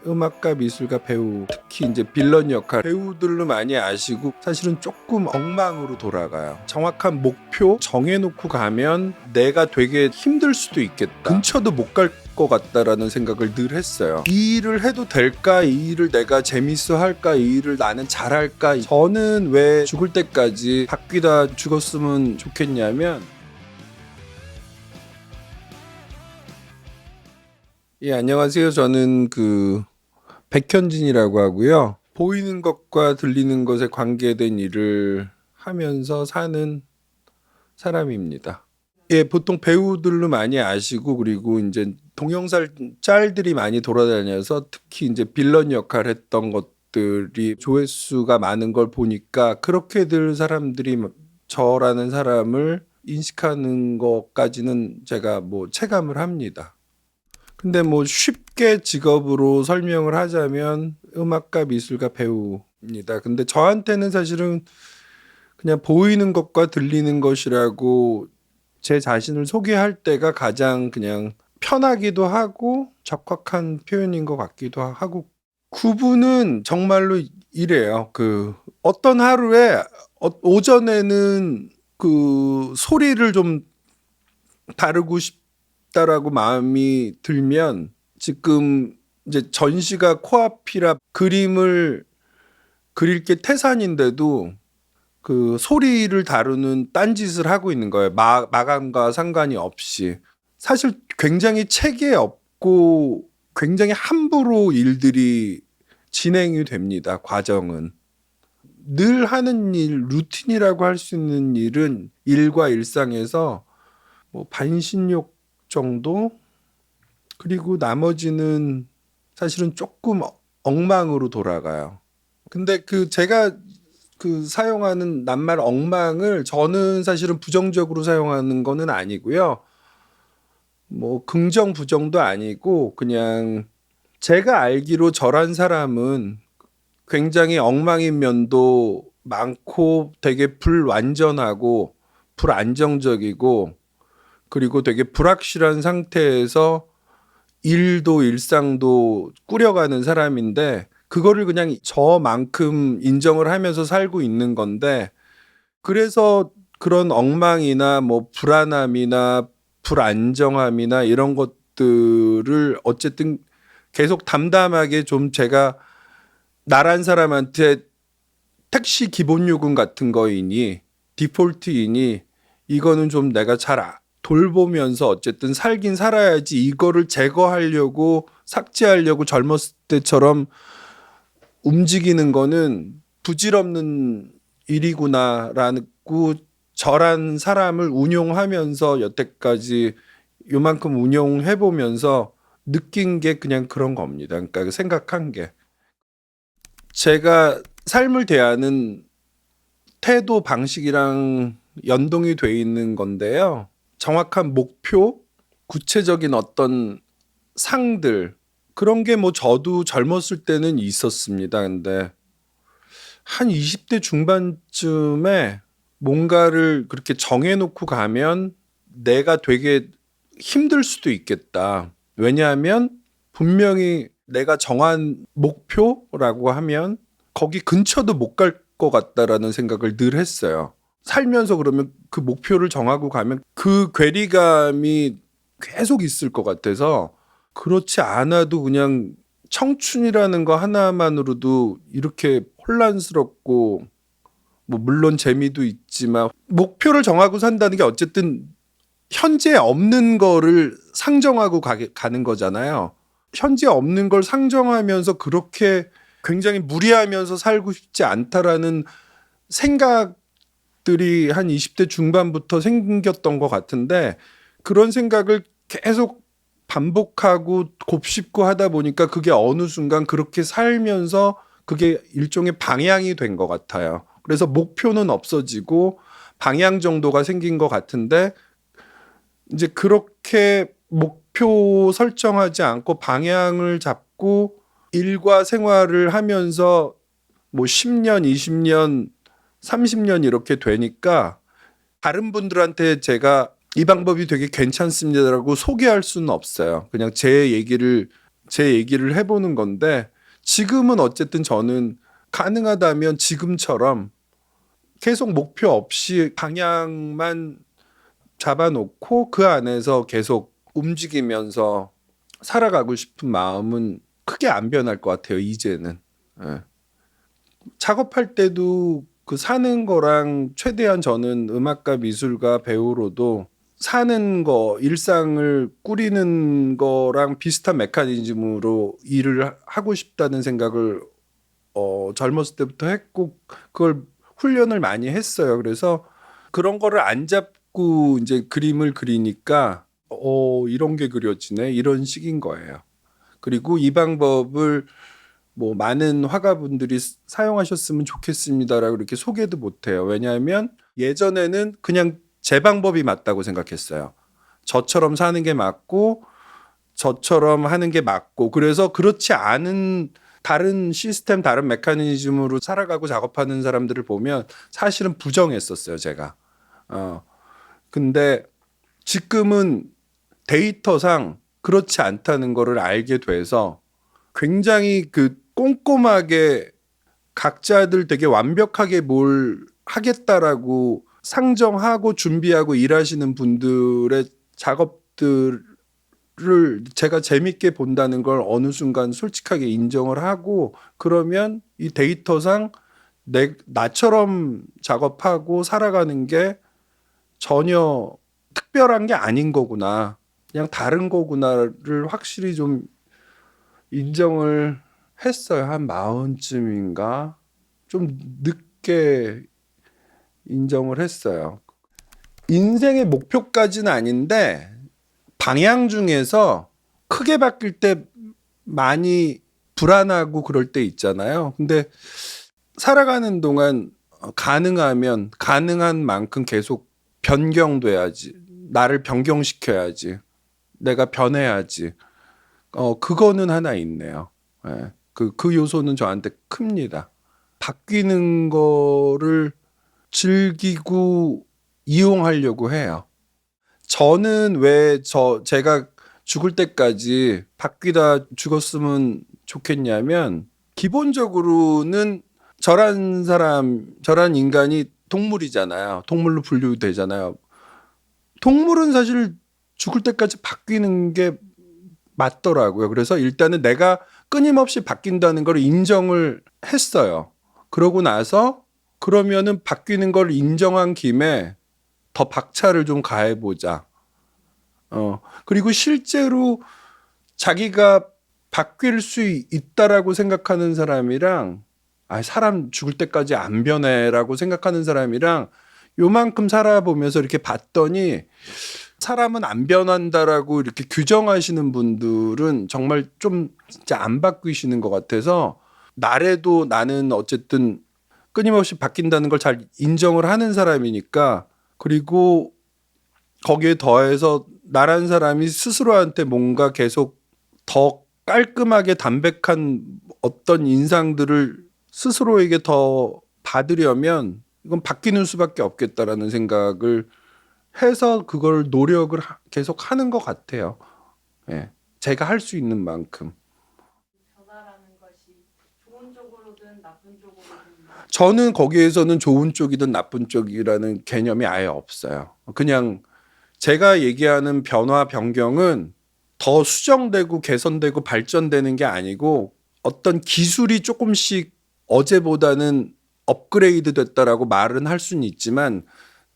음악가, 미술가, 배우, 특히 이제 빌런 역할 배우들로 많이 아시고 사실은 조금 엉망으로 돌아가요. 정확한 목표 정해놓고 가면 내가 되게 힘들 수도 있겠다. 근처도 못 갈 것 같다라는 생각을 늘 했어요. 이 일을 해도 될까? 이 일을 내가 재밌어 할까? 이 일을 나는 잘할까? 저는 왜 죽을 때까지 바뀌다 죽었으면 좋겠냐면 예, 안녕하세요. 저는 백현진이라고 하고요. 보이는 것과 들리는 것에 관계된 일을 하면서 사는 사람입니다. 예, 보통 배우들로 많이 아시고 그리고 이제 동영상 짤들이 많이 돌아다녀서 특히 이제 빌런 역할 했던 것들이 조회수가 많은 걸 보니까 그렇게들 사람들이 저라는 사람을 인식하는 것까지는 제가 뭐 체감을 합니다. 근데 뭐 쉽게 직업으로 설명을 하자면 음악가, 미술가, 배우입니다. 근데 저한테는 사실은 그냥 보이는 것과 들리는 것이라고 제 자신을 소개할 때가 가장 그냥 편하기도 하고 적확한 표현인 것 같기도 하고 구분은 정말로 이래요. 어떤 하루에 오전에는 소리를 좀 다루고 싶다라고 마음이 들면 지금 이제 전시가 코앞이라 그림을 그릴 게 태산인데도 그 소리를 다루는 딴짓을 하고 있는 거예요. 마감과 상관이 없이. 사실 굉장히 체계 없고 굉장히 함부로 일들이 진행이 됩니다. 과정은. 늘 하는 일, 루틴이라고 할 수 있는 일은 일과 일상에서 뭐 반신욕 정도? 그리고 나머지는 사실은 조금 엉망으로 돌아가요. 근데 제가 사용하는 낱말 엉망을 저는 사실은 부정적으로 사용하는 거는 아니고요. 뭐 긍정 부정도 아니고 그냥 제가 알기로 저란 사람은 굉장히 엉망인 면도 많고 되게 불완전하고 불안정적이고 그리고 되게 불확실한 상태에서 일도 일상도 꾸려가는 사람인데 그거를 그냥 저만큼 인정을 하면서 살고 있는 건데 그래서 그런 엉망이나 뭐 불안함이나 불안정함이나 이런 것들을 어쨌든 계속 담담하게 좀 제가 나란 사람한테 택시 기본 요금 같은 거이니 디폴트이니 이거는 좀 내가 돌보면서 어쨌든 살긴 살아야지 이거를 제거하려고 삭제하려고 젊었을 때처럼 움직이는 거는 부질없는 일이구나라고 저란 사람을 운용하면서 여태까지 요만큼 운용해보면서 느낀 게 그냥 그런 겁니다. 그러니까 생각한 게 제가 삶을 대하는 태도 방식이랑 연동이 돼 있는 건데요. 정확한 목표, 구체적인 어떤 상들 그런 게 뭐 저도 젊었을 때는 있었습니다. 근데 한 20대 중반쯤에 뭔가를 그렇게 정해놓고 가면 내가 되게 힘들 수도 있겠다. 왜냐하면 분명히 내가 정한 목표라고 하면 거기 근처도 못 갈 것 같다라는 생각을 늘 했어요. 살면서 그러면 그 목표를 정하고 가면 그 괴리감이 계속 있을 것 같아서 그렇지 않아도 그냥 청춘이라는 거 하나만으로도 이렇게 혼란스럽고 뭐 물론 재미도 있지만 목표를 정하고 산다는 게 어쨌든 현재 없는 거를 상정하고 가는 거잖아요. 현재 없는 걸 상정하면서 그렇게 굉장히 무리하면서 살고 싶지 않다라는 생각들이 한 20대 중반부터 생겼던 것 같은데 그런 생각을 계속 반복하고 곱씹고 하다 보니까 그게 어느 순간 그렇게 살면서 그게 일종의 방향이 된 것 같아요. 그래서 목표는 없어지고 방향 정도가 생긴 것 같은데 이제 그렇게 목표 설정하지 않고 방향을 잡고 일과 생활을 하면서 뭐 10년, 20년, 30년 이렇게 되니까 다른 분들한테 제가 이 방법이 되게 괜찮습니다라고 소개할 수는 없어요. 그냥 제 얘기를 제 얘기를 해보는 건데 지금은 어쨌든 저는 가능하다면 지금처럼 계속 목표 없이 방향만 잡아놓고 그 안에서 계속 움직이면서 살아가고 싶은 마음은 크게 안 변할 것 같아요, 이제는. 예. 작업할 때도 그 사는 거랑 최대한 저는 음악가, 미술가, 배우로도 사는 거, 일상을 꾸리는 거랑 비슷한 메커니즘으로 일을 하고 싶다는 생각을 젊었을 때부터 했고 그걸 훈련을 많이 했어요. 그래서 그런 거를 안 잡고 이제 그림을 그리니까 이런 게 그려지네 이런 식인 거예요. 그리고 이 방법을 뭐 많은 화가분들이 사용하셨으면 좋겠습니다라고 이렇게 소개도 못해요. 왜냐하면 예전에는 그냥 제 방법이 맞다고 생각했어요. 저처럼 사는 게 맞고 저처럼 하는 게 맞고 그래서 그렇지 않은 다른 시스템, 다른 메커니즘으로 살아가고 작업하는 사람들을 보면 사실은 부정했었어요, 제가. 근데 지금은 데이터상 그렇지 않다는 거를 알게 돼서 굉장히 그 꼼꼼하게 각자들 되게 완벽하게 뭘 하겠다라고 상정하고 준비하고 일하시는 분들의 작업들을 제가 재밌게 본다는 걸 어느 순간 솔직하게 인정을 하고 그러면 이 데이터상 나처럼 작업하고 살아가는 게 전혀 특별한 게 아닌 거구나. 그냥 다른 거구나를 확실히 좀 인정을 했어요. 한 마흔쯤인가? 좀 늦게 인정을 했어요. 인생의 목표까지는 아닌데 방향 중에서 크게 바뀔 때 많이 불안하고 그럴 때 있잖아요. 근데 살아가는 동안 가능하면 가능한 만큼 계속 변경돼야지. 나를 변경시켜야지. 내가 변해야지. 그거는 하나 있네요. 예. 그 요소는 저한테 큽니다. 바뀌는 거를 즐기고 이용하려고 해요. 저는 왜 제가 죽을 때까지 바뀌다 죽었으면 좋겠냐면 기본적으로는 저란 인간이 동물이잖아요. 동물로 분류되잖아요. 동물은 사실 죽을 때까지 바뀌는 게 맞더라고요. 그래서 일단은 내가 끊임없이 바뀐다는 걸 인정을 했어요. 그러고 나서 그러면은 바뀌는 걸 인정한 김에 더 박차를 좀 가해보자. 그리고 실제로 자기가 바뀔 수 있다라고 생각하는 사람이랑 사람 죽을 때까지 안 변해라고 생각하는 사람이랑 요만큼 살아보면서 이렇게 봤더니 사람은 안 변한다라고 이렇게 규정하시는 분들은 정말 좀 진짜 안 바뀌시는 것 같아서 나래도 나는 어쨌든 끊임없이 바뀐다는 걸 잘 인정을 하는 사람이니까 그리고 거기에 더해서 나란 사람이 스스로한테 뭔가 계속 더 깔끔하게 담백한 어떤 인상들을 스스로에게 더 받으려면 이건 바뀌는 수밖에 없겠다라는 생각을 해서 그걸 노력을 계속 하는 것 같아요. 예. 제가 할 수 있는 만큼. 변화라는 것이 좋은 쪽으로든 나쁜 쪽으로든 저는 거기에서는 좋은 쪽이든 나쁜 쪽이라는 개념이 아예 없어요. 그냥 제가 얘기하는 변화, 변경은 더 수정되고 개선되고 발전되는 게 아니고 어떤 기술이 조금씩 어제보다는 업그레이드 됐다라고 말은 할 수는 있지만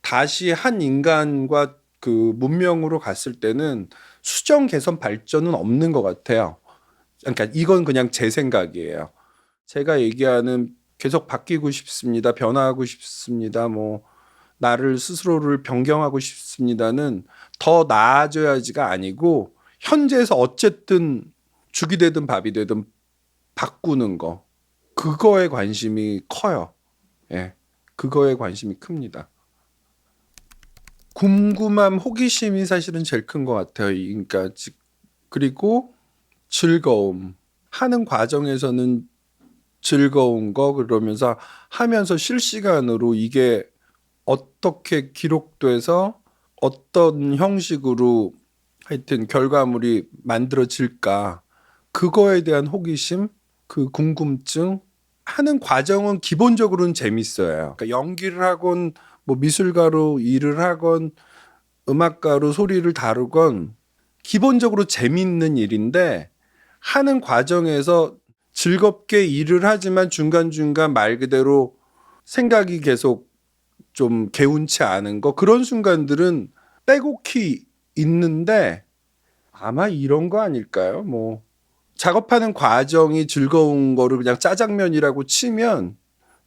다시 한 인간과 그 문명으로 갔을 때는 수정, 개선, 발전은 없는 것 같아요. 그러니까 이건 그냥 제 생각이에요. 제가 얘기하는 계속 바뀌고 싶습니다. 변화하고 싶습니다. 뭐 나를 스스로를 변경하고 싶습니다는 더 나아져야지가 아니고 현재에서 어쨌든 죽이 되든 밥이 되든 바꾸는 거 그거에 관심이 커요. 예. 그거에 관심이 큽니다. 궁금함, 호기심이 사실은 제일 큰 것 같아요. 그러니까 그리고 즐거움. 하는 과정에서는 즐거운 거 그러면서 하면서 실시간으로 이게 어떻게 기록돼서 어떤 형식으로 하여튼 결과물이 만들어질까 그거에 대한 호기심, 그 궁금증 하는 과정은 기본적으로는 재밌어요. 그러니까 연기를 하건 뭐 미술가로 일을 하건 음악가로 소리를 다루건 기본적으로 재밌는 일인데 하는 과정에서 즐겁게 일을 하지만 중간중간 말 그대로 생각이 계속 좀 개운치 않은 거 그런 순간들은 빼곡히 있는데 아마 이런 거 아닐까요? 뭐 작업하는 과정이 즐거운 거를 그냥 짜장면이라고 치면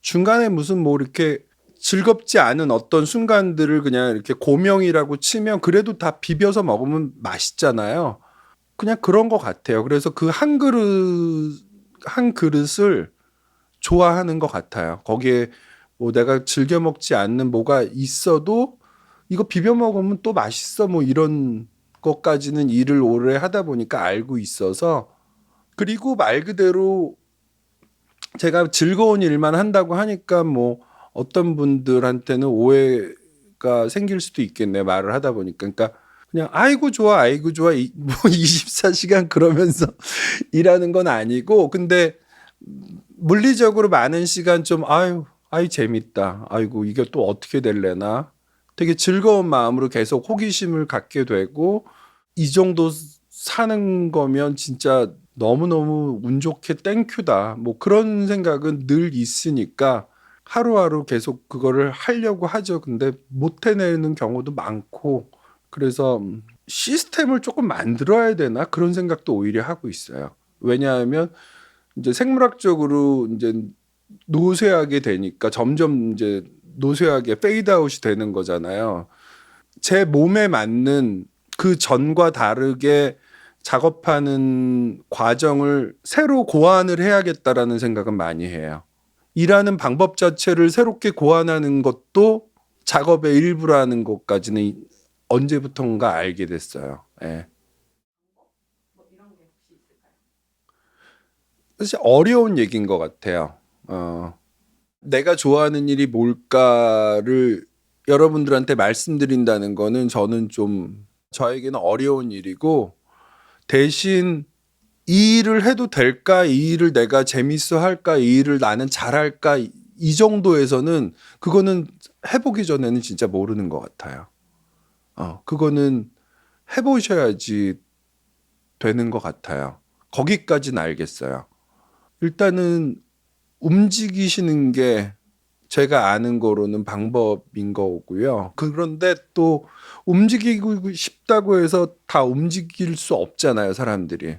중간에 무슨 뭐 이렇게 즐겁지 않은 어떤 순간들을 그냥 이렇게 고명이라고 치면 그래도 다 비벼서 먹으면 맛있잖아요. 그냥 그런 것 같아요. 그래서 그 한 그릇을 좋아하는 것 같아요. 거기에 뭐 내가 즐겨 먹지 않는 뭐가 있어도 이거 비벼 먹으면 또 맛있어 뭐 이런 것까지는 일을 오래 하다 보니까 알고 있어서 그리고 말 그대로 제가 즐거운 일만 한다고 하니까 뭐 어떤 분들한테는 오해가 생길 수도 있겠네 말을 하다 보니까 그러니까 그냥 아이고 좋아 아이고 좋아 뭐 24시간 그러면서 일하는 건 아니고 근데 물리적으로 많은 시간 좀 아유 재밌다 아이고 이게 또 어떻게 될래나 되게 즐거운 마음으로 계속 호기심을 갖게 되고 이 정도 사는 거면 진짜 너무너무 운 좋게 땡큐다. 뭐 그런 생각은 늘 있으니까 하루하루 계속 그거를 하려고 하죠. 근데 못 해내는 경우도 많고 그래서 시스템을 조금 만들어야 되나 그런 생각도 오히려 하고 있어요. 왜냐하면 이제 생물학적으로 이제 노쇠하게 되니까 점점 이제 노쇠하게 페이드아웃이 되는 거잖아요. 제 몸에 맞는 그 전과 다르게 작업하는 과정을 새로 고안을 해야겠다라는 생각은 많이 해요. 일하는 방법 자체를 새롭게 고안하는 것도 작업의 일부라는 것까지는 언제부턴가 알게 됐어요. 예. 뭐 이런 게 혹시 있을까요? 사실 어려운 얘기인 것 같아요. 내가 좋아하는 일이 뭘까를 여러분들한테 말씀드린다는 거는 저는 좀 저에게는 어려운 일이고 대신 이 일을 해도 될까? 이 일을 내가 재밌어 할까? 이 일을 나는 잘할까? 이 정도에서는 그거는 해보기 전에는 진짜 모르는 것 같아요. 그거는 해보셔야지 되는 것 같아요. 거기까지는 알겠어요. 일단은 움직이시는 게 제가 아는 거로는 방법인 거고요. 그런데 또 움직이고 싶다고 해서 다 움직일 수 없잖아요, 사람들이.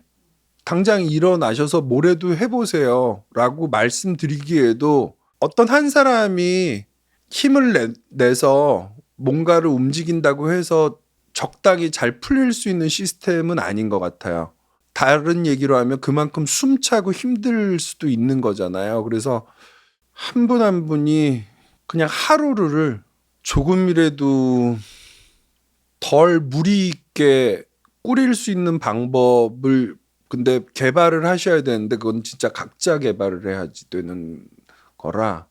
당장 일어나셔서 뭐래도 해보세요 라고 말씀드리기에도 어떤 한 사람이 힘을 내서 뭔가를 움직인다고 해서 적당히 잘 풀릴 수 있는 시스템은 아닌 것 같아요. 다른 얘기로 하면 그만큼 숨차고 힘들 수도 있는 거잖아요. 그래서 한 분 한 분이 그냥 하루를 조금이라도 덜 무리 있게 꾸릴 수 있는 방법을 근데 개발을 하셔야 되는데 그건 진짜 각자 개발을 해야지 되는 거라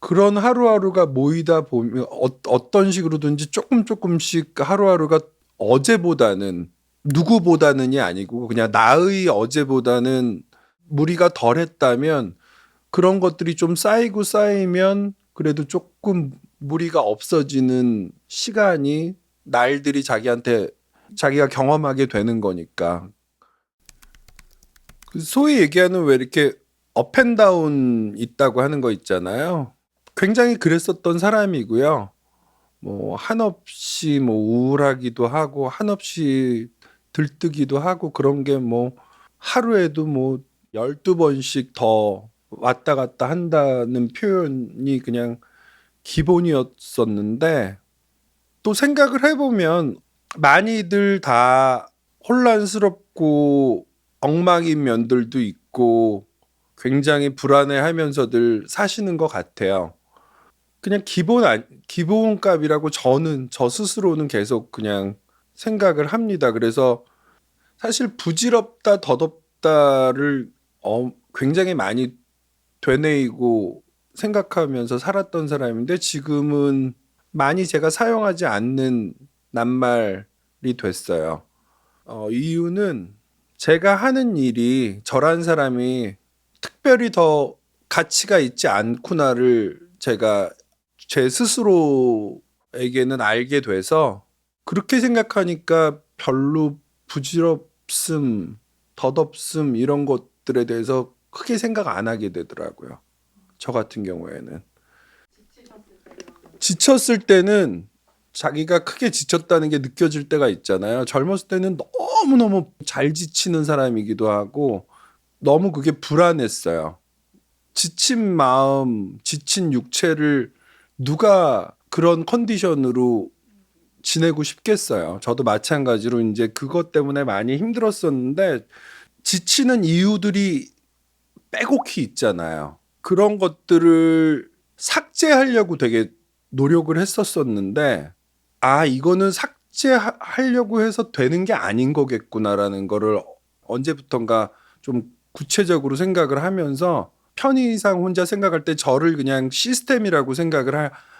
그런 하루하루가 모이다 보면 어떤 식으로든지 조금씩 하루하루가 어제보다는 누구보다는이 아니고 그냥 나의 어제보다는 무리가 덜 했다면 그런 것들이 좀 쌓이고 쌓이면 그래도 조금 무리가 없어지는 시간이 날들이 자기한테 자기가 경험하게 되는 거니까 그 소위 얘기하는 왜 이렇게 업앤다운 있다고 하는 거 있잖아요. 굉장히 그랬었던 사람이고요. 뭐 한없이 뭐 우울하기도 하고 한없이 들뜨기도 하고 그런 게 뭐 하루에도 뭐 12번씩 더 왔다 갔다 한다는 표현이 그냥 기본이었었는데 또 생각을 해보면 많이들 다 혼란스럽고 엉망인 면들도 있고 굉장히 불안해하면서들 사시는 것 같아요. 그냥 기본값이라고 저는 저 스스로는 계속 그냥 생각을 합니다. 그래서 사실 부질없다 더덥다를 굉장히 많이 되뇌이고 생각하면서 살았던 사람인데 지금은 많이 제가 사용하지 않는 낱말이 됐어요. 이유는 제가 하는 일이 저란 사람이 특별히 더 가치가 있지 않구나를 제가 제 스스로에게는 알게 돼서 그렇게 생각하니까 별로 부질없음, 덧없음 이런 것들에 대해서 크게 생각 안 하게 되더라고요. 저 같은 경우에는. 지치셨을 때랑 지쳤을 때는 자기가 크게 지쳤다는 게 느껴질 때가 있잖아요. 젊었을 때는 너무너무 잘 지치는 사람이기도 하고 너무 그게 불안했어요. 지친 마음, 지친 육체를 누가 그런 컨디션으로 지내고 싶겠어요. 저도 마찬가지로 이제 그것 때문에 많이 힘들었었는데 지치는 이유들이 빼곡히 있잖아요. 그런 것들을 삭제하려고 되게 노력을 했었었는데 이거는 삭제하려고 해서 되는 게 아닌 거겠구나라는 거를 언제부턴가 좀 구체적으로 생각을 하면서 편의상 혼자 생각할 때 저를 그냥 시스템이라고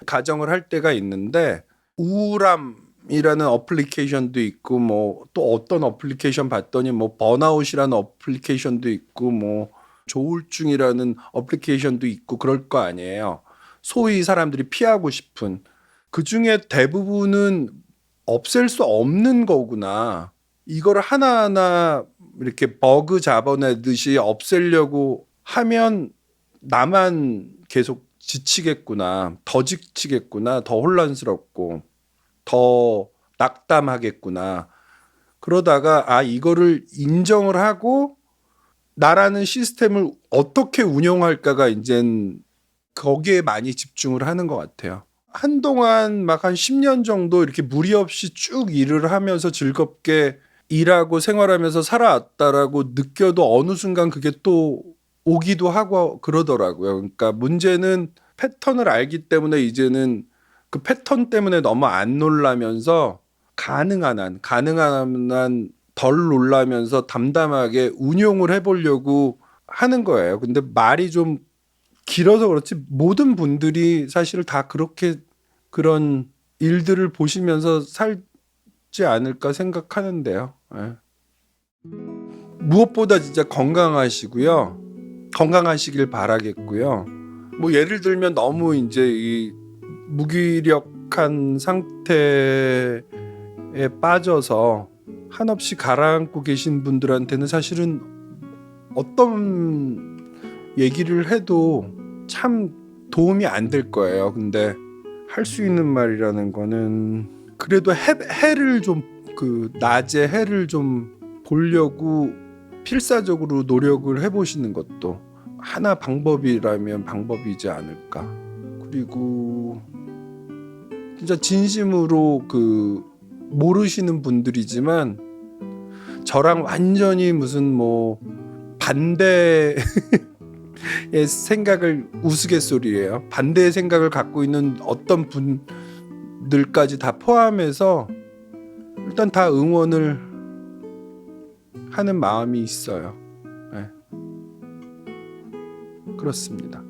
가정을 할 때가 있는데 우울함이라는 어플리케이션도 있고 뭐 또 어떤 어플리케이션 봤더니 뭐 번아웃이라는 어플리케이션도 있고 뭐 조울증이라는 어플리케이션도 있고 그럴 거 아니에요. 소위 사람들이 피하고 싶은 그 중에 대부분은 없앨 수 없는 거구나. 이거를 하나하나 이렇게 버그 잡아내듯이 없애려고 하면 나만 계속 지치겠구나. 더 지치겠구나. 더 혼란스럽고 더 낙담하겠구나. 그러다가 이거를 인정을 하고 나라는 시스템을 어떻게 운영할까가 이젠 거기에 많이 집중을 하는 것 같아요. 한동안 막 한 10년 정도 이렇게 무리 없이 쭉 일을 하면서 즐겁게 일하고 생활하면서 살아왔다라고 느껴도 어느 순간 그게 또 오기도 하고 그러더라고요. 그러니까 문제는 패턴을 알기 때문에 이제는 그 패턴 때문에 너무 안 놀라면서 가능한 한 덜 놀라면서 담담하게 운용을 해보려고 하는 거예요. 근데 말이 좀 길어서 그렇지 모든 분들이 사실 다 그렇게 그런 일들을 보시면서 살지 않을까 생각하는데요. 예. 무엇보다 진짜 건강하시고요. 건강하시길 바라겠고요. 뭐 예를 들면 너무 이제 이 무기력한 상태에 빠져서 한없이 가라앉고 계신 분들한테는 사실은 어떤 얘기를 해도 참 도움이 안 될 거예요. 근데 할 수 있는 말이라는 거는 그래도 해를 좀 낮에 해를 좀 보려고 필사적으로 노력을 해보시는 것도 하나 방법이라면 방법이지 않을까. 그리고 진짜 진심으로 모르시는 분들이지만 저랑 완전히 무슨 뭐 반대의 생각을 우스갯소리예요. 반대의 생각을 갖고 있는 어떤 분들까지 다 포함해서 일단 다 응원을 하는 마음이 있어요. 네. 그렇습니다.